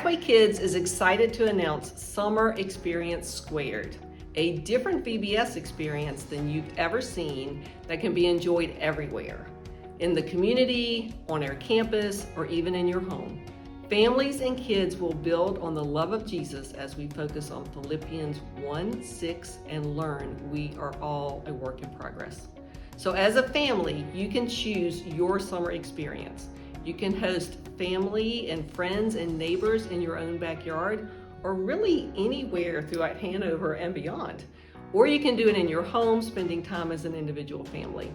Pathway Kids is excited to announce Summer Experience Squared, a different VBS experience than you've ever seen that can be enjoyed everywhere, in the community, on our campus, or even in your home. Families and kids will build on the love of Jesus as we focus on Philippians 1:6 and learn we are all a work in progress. So as a family, you can choose your summer experience. You can host family and friends and neighbors in your own backyard, or really anywhere throughout Hanover and beyond. Or you can do it in your home, spending time as an individual family.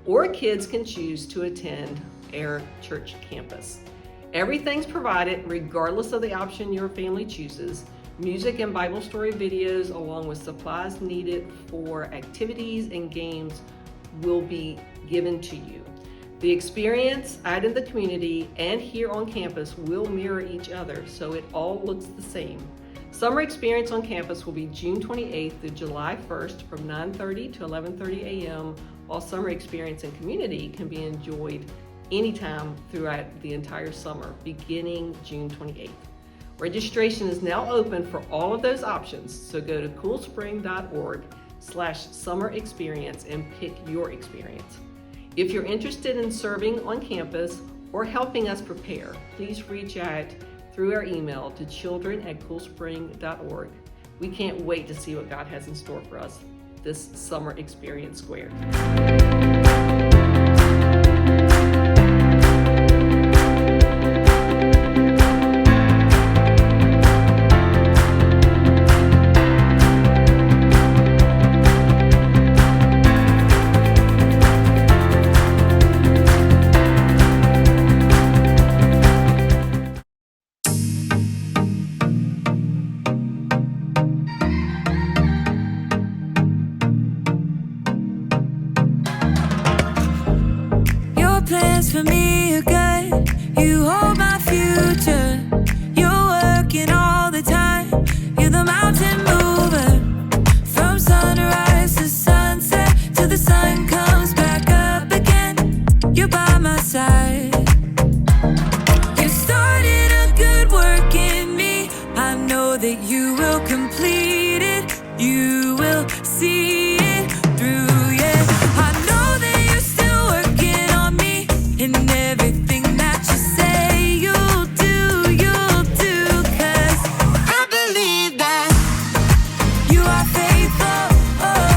Or kids can choose to attend our church campus. Everything's provided regardless of the option your family chooses. Music and Bible story videos, along with supplies needed for activities and games, will be given to you. The experience out in the community and here on campus will mirror each other, so it all looks the same. Summer Experience on campus will be June 28th through July 1st from 9:30 to 11:30 a.m., while Summer Experience in community can be enjoyed anytime throughout the entire summer, beginning June 28th. Registration is now open for all of those options, so go to coolspring.org/summer experience and pick your experience. If you're interested in serving on campus or helping us prepare, please reach out through our email to children@coolspring.org. We can't wait to see what God has in store for us this Summer Experience Squared. Plans for me are good. You hold my future. You're working all the time. You're the mountain mover. From sunrise to sunset, till the sun comes back up again. You're by my side. You started a good work in me. I know that you will complete it. You will see it through. And everything that you say you'll do, 'cause I believe that you are faithful, oh,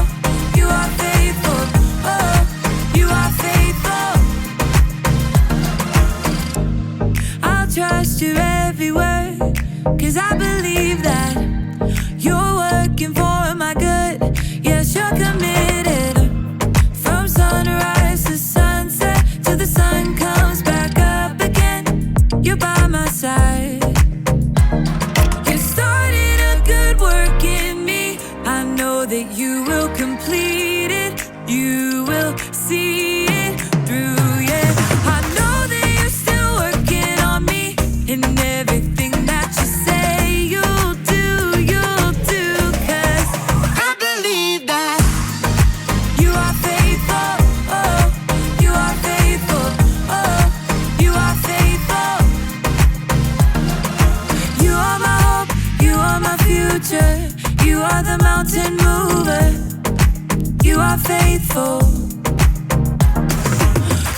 you are faithful, oh, you are faithful. I'll trust your every word, 'cause I believe that you're working for my good. Yes, you're committed. From sunrise to sunset, till the sun comes back up again, you're by my side. You started a good work in me. I know that you will complete it. You will see it through, yeah. I know that you're still working on me. And everything that you say you'll do, 'cause I believe that you are faithful, oh, you are faithful, oh, you are faithful. You are my hope, you are my future. You are the mountain mover. You are faithful.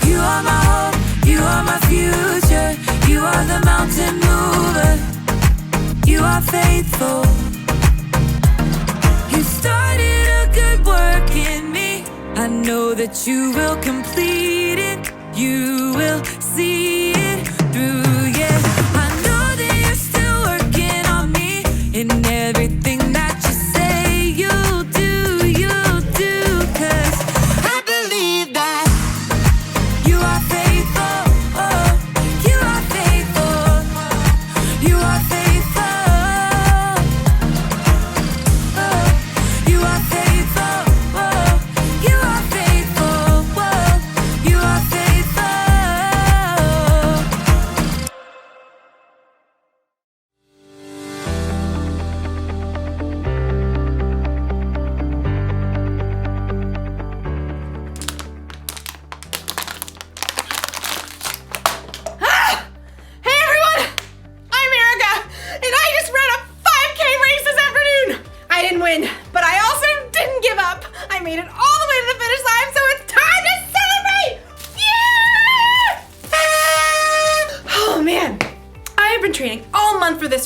You are my hope, you are my future. You are the mountain mover. You are faithful. You started a good work in me. I know that you will complete it. You will see it through, yeah. I know that you're still working on me. And everything that you say you'll do, 'cause I believe that you are faithful, oh, you are faithful, you are faithful, oh, you are faithful, oh, you are faithful, oh, you are faithful.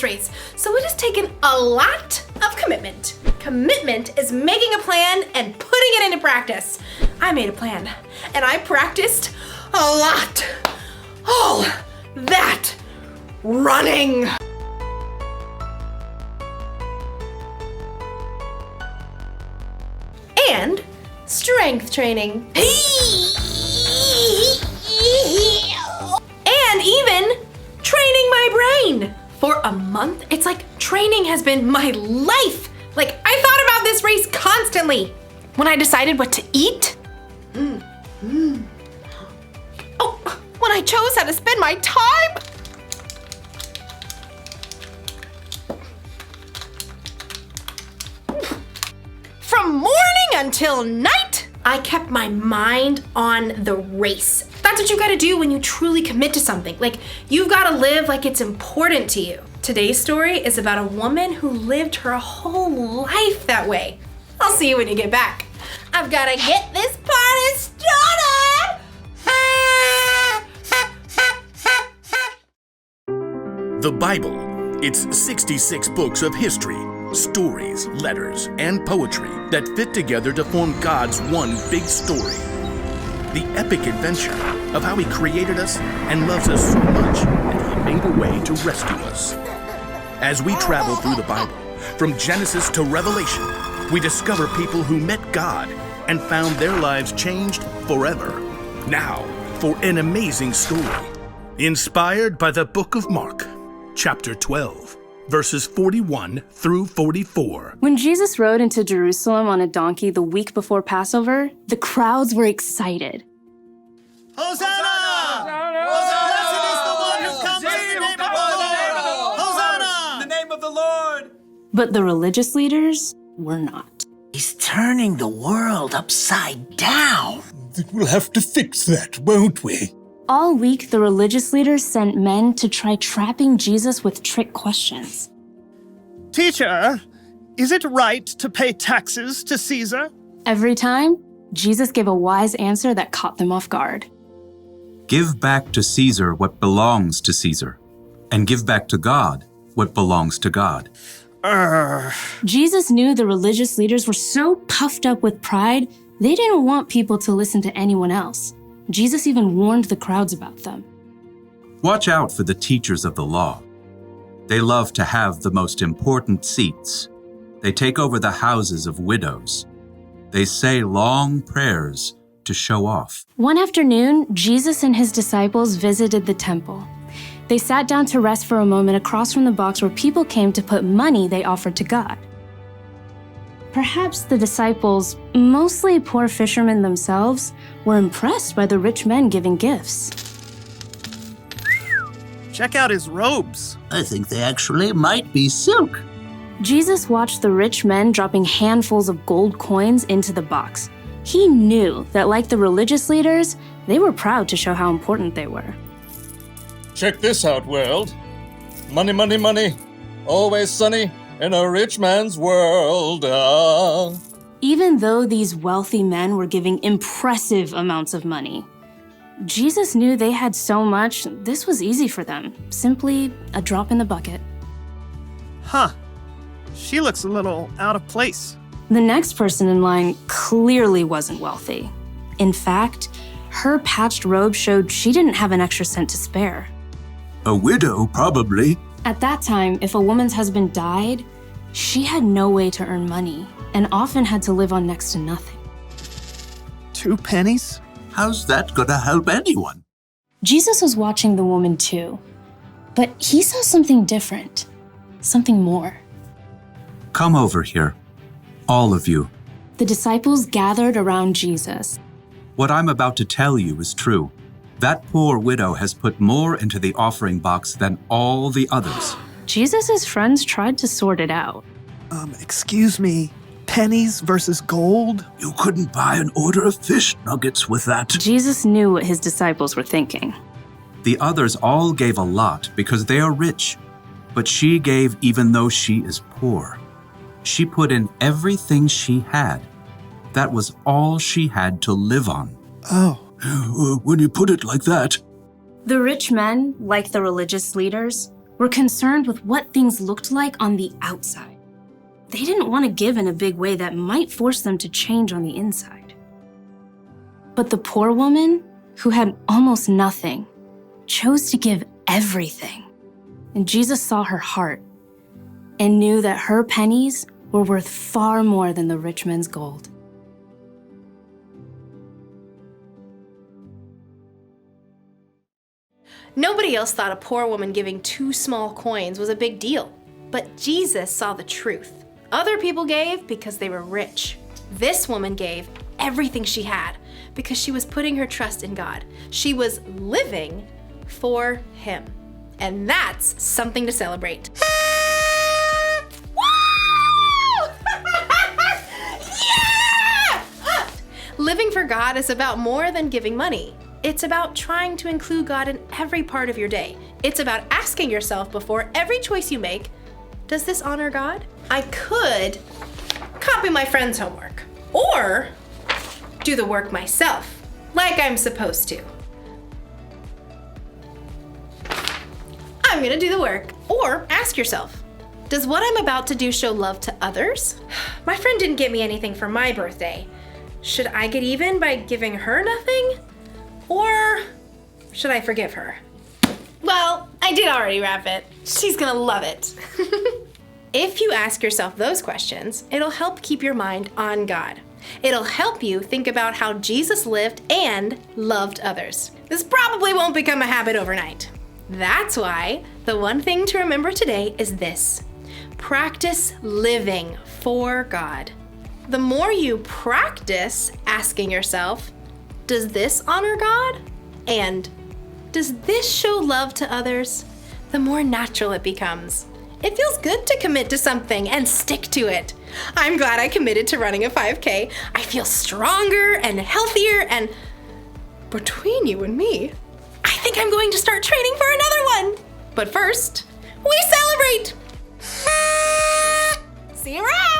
this race, so it has taken a lot of commitment. Commitment is making a plan and putting it into practice. I made a plan, and I practiced a lot. All that running. And strength training. And even training my brain. For a month, it's like training has been my life. Like, I thought about this race constantly. When I decided what to eat. Oh, when I chose how to spend my time. From morning until night, I kept my mind on the race. That's what you gotta do when you truly commit to something. Like, you've gotta live like it's important to you. Today's story is about a woman who lived her whole life that way. I'll see you when you get back. I've gotta get this party started! The Bible. It's 66 books of history, stories, letters, and poetry that fit together to form God's one big story. The epic adventure of how He created us and loves us so much that He made a way to rescue us. As we travel through the Bible, from Genesis to Revelation, we discover people who met God and found their lives changed forever. Now, for an amazing story, inspired by the book of Mark, chapter 12, verses 41 through 44. When Jesus rode into Jerusalem on a donkey the week before Passover, the crowds were excited. Hosanna! Blessed is the one who comes in the name of the Lord! Hosanna! In the name of the Lord! But the religious leaders were not. He's turning the world upside down. We'll have to fix that, won't we? All week, the religious leaders sent men to try trapping Jesus with trick questions. Teacher, is it right to pay taxes to Caesar? Every time, Jesus gave a wise answer that caught them off guard. Give back to Caesar what belongs to Caesar, and give back to God what belongs to God. Jesus knew the religious leaders were so puffed up with pride, they didn't want people to listen to anyone else. Jesus even warned the crowds about them. Watch out for the teachers of the law. They love to have the most important seats. They take over the houses of widows. They say long prayers to show off. One afternoon, Jesus and his disciples visited the temple. They sat down to rest for a moment across from the box where people came to put money they offered to God. Perhaps the disciples, mostly poor fishermen themselves, were impressed by the rich men giving gifts. Check out his robes. I think they actually might be silk. Jesus watched the rich men dropping handfuls of gold coins into the box. He knew that, like the religious leaders, they were proud to show how important they were. Check this out, world. Money, money, money. Always sunny in a rich man's world. Even though these wealthy men were giving impressive amounts of money, Jesus knew they had so much, this was easy for them. Simply a drop in the bucket. Huh. She looks a little out of place. The next person in line clearly wasn't wealthy. In fact, her patched robe showed she didn't have an extra cent to spare. A widow, probably. At that time, if a woman's husband died, she had no way to earn money and often had to live on next to nothing. 2 pennies? How's that gonna help anyone? Jesus was watching the woman too, but he saw something different, something more. Come over here, all of you. The disciples gathered around Jesus. What I'm about to tell you is true. That poor widow has put more into the offering box than all the others. Jesus' friends tried to sort it out. Excuse me, pennies versus gold? You couldn't buy an order of fish nuggets with that. Jesus knew what his disciples were thinking. The others all gave a lot because they are rich, but she gave even though she is poor. She put in everything she had. That was all she had to live on. Oh. When you put it like that. The rich men, like the religious leaders, were concerned with what things looked like on the outside. They didn't want to give in a big way that might force them to change on the inside. But the poor woman, who had almost nothing, chose to give everything. And Jesus saw her heart and knew that her pennies were worth far more than the rich man's gold. Nobody else thought a poor woman giving 2 small coins was a big deal. But Jesus saw the truth. Other people gave because they were rich. This woman gave everything she had because she was putting her trust in God. She was living for Him. And that's something to celebrate. Woo! Yeah! Living for God is about more than giving money. It's about trying to include God in every part of your day. It's about asking yourself before every choice you make, does this honor God? I could copy my friend's homework or do the work myself, like I'm supposed to. I'm gonna do the work. Or ask yourself, does what I'm about to do show love to others? My friend didn't get me anything for my birthday. Should I get even by giving her nothing? Or should I forgive her? Well, I did already wrap it. She's gonna love it. If you ask yourself those questions, it'll help keep your mind on God. It'll help you think about how Jesus lived and loved others. This probably won't become a habit overnight. That's why the one thing to remember today is this: practice living for God. The more you practice asking yourself, does this honor God? And does this show love to others? The more natural it becomes. It feels good to commit to something and stick to it. I'm glad I committed to running a 5K. I feel stronger and healthier, and between you and me, I think I'm going to start training for another one. But first, we celebrate! See you around!